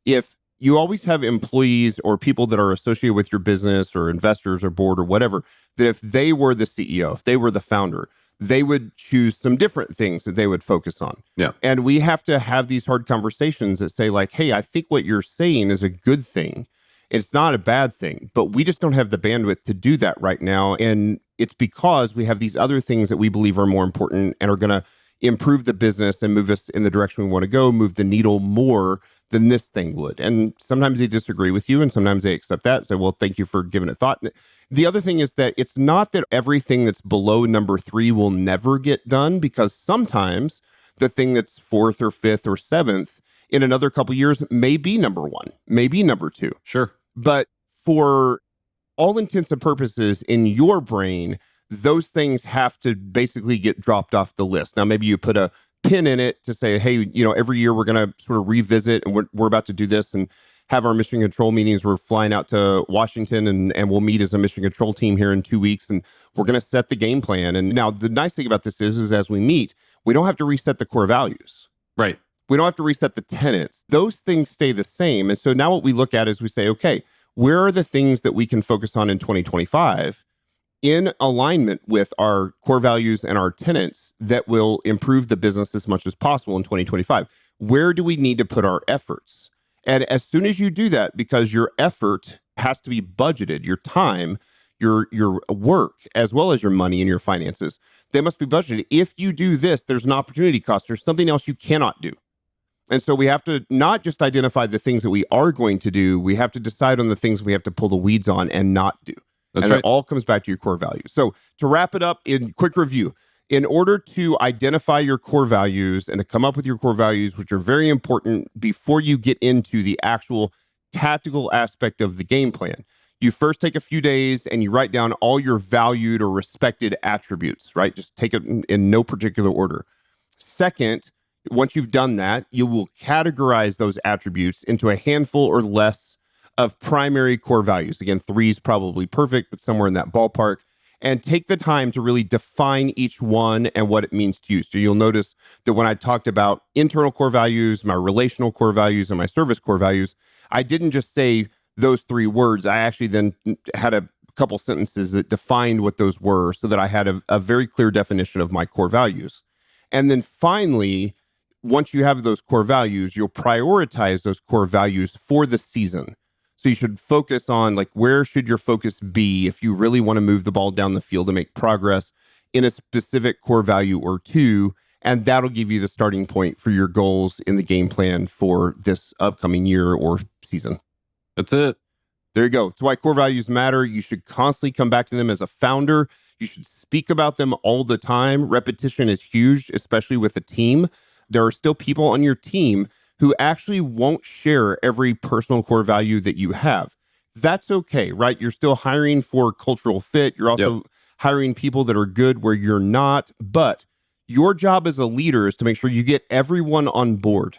If you always have employees or people that are associated with your business or investors or board or whatever, that if they were the CEO, if they were the founder, they would choose some different things that they would focus on. Yeah. And we have to have these hard conversations that say like, hey, I think what you're saying is a good thing. It's not a bad thing, but we just don't have the bandwidth to do that right now. And it's because we have these other things that we believe are more important and are going to improve the business and move us in the direction we want to go, move the needle more than this thing would. And sometimes they disagree with you, and sometimes they accept that and say, well, thank you for giving it thought. The other thing is that it's not that everything that's below number three will never get done, because sometimes the thing that's fourth or fifth or seventh in another couple of years may be number one, may be number two. Sure. But for all intents and purposes in your brain, those things have to basically get dropped off the list. Now, maybe you put a pin in it to say, hey, every year we're going to sort of revisit, and we're about to do this and have our mission control meetings. We're flying out to Washington and we'll meet as a mission control team here in 2 weeks, and we're going to set the game plan. And now the nice thing about this is as we meet, we don't have to reset the core values. Right. We don't have to reset the tenets. Those things stay the same. And so now what we look at is we say, okay, where are the things that we can focus on in 2025 in alignment with our core values and our tenets that will improve the business as much as possible in 2025? Where do we need to put our efforts? And as soon as you do that, because your effort has to be budgeted, your time, your work, as well as your money and your finances, they must be budgeted. If you do this, there's an opportunity cost. There's something else you cannot do. And so we have to not just identify the things that we are going to do, we have to decide on the things we have to pull the weeds on and not do. That's and right. it all comes back to your core values. So to wrap it up in quick review, In order to identify your core values and to come up with your core values, which are very important before you get into the actual tactical aspect of the game plan, you first take a few days and you write down all your valued or respected attributes, right? Just take it in no particular order. Second, once you've done that, you will categorize those attributes into a handful or less of primary core values. Again, 3 is probably perfect, but somewhere in that ballpark. And take the time to really define each one and what it means to you. So you'll notice that when I talked about internal core values, my relational core values, and my service core values, I didn't just say those 3 words. I actually then had a couple sentences that defined what those were so that I had a very clear definition of my core values. And then finally, once you have those core values, you'll prioritize those core values for the season. So you should focus on, like, where should your focus be if you really want to move the ball down the field and make progress in a specific core value or 2. And that'll give you the starting point for your goals in the game plan for this upcoming year or season. That's it. There you go. That's why core values matter. You should constantly come back to them as a founder. You should speak about them all the time. Repetition is huge, especially with a team. There are still people on your team who actually won't share every personal core value that you have. That's okay, right? You're still hiring for cultural fit. You're also hiring people that are good where you're not. But your job as a leader is to make sure you get everyone on board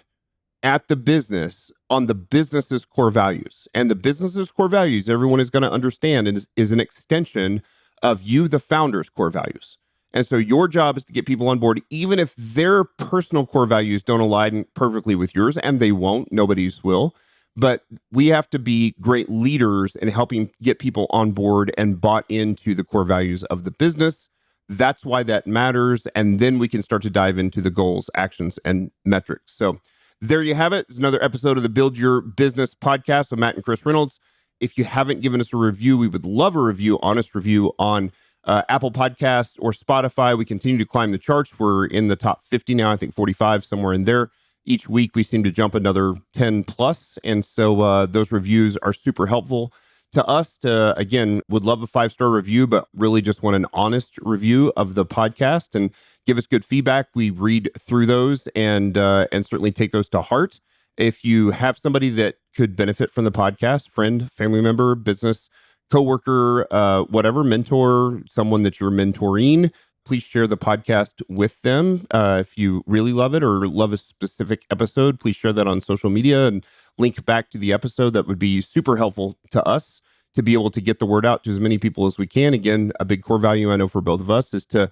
at the business on the business's core values. And the business's core values, everyone is going to understand, is an extension of you, the founder's core values. And so your job is to get people on board, even if their personal core values don't align perfectly with yours, and they won't, nobody's will. But we have to be great leaders in helping get people on board and bought into the core values of the business. That's why that matters. And then we can start to dive into the goals, actions, and metrics. So there you have it. It's another episode of the Build Your Business podcast with Matt and Chris Reynolds. If you haven't given us a review, we would love a review, honest review on Apple Podcasts or Spotify. We continue to climb the charts. We're in the top 50 now, I think 45, somewhere in there. Each week, we seem to jump another 10 plus. And so those reviews are super helpful to us. Again, would love a 5-star review, but really just want an honest review of the podcast and give us good feedback. We read through those and certainly take those to heart. If you have somebody that could benefit from the podcast, friend, family member, business coworker, whatever, mentor, someone that you're mentoring, please share the podcast with them. If you really love it or love a specific episode, please share that on social media and link back to the episode. That would be super helpful to us to be able to get the word out to as many people as we can. Again, a big core value I know for both of us is to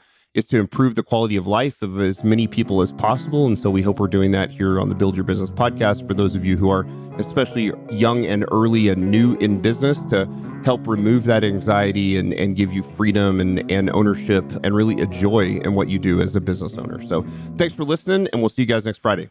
improve the quality of life of as many people as possible. And so we hope we're doing that here on the Build Your Business podcast for those of you who are especially young and early and new in business, to help remove that anxiety and give you freedom and ownership and really a joy in what you do as a business owner. So thanks for listening, and we'll see you guys next Friday.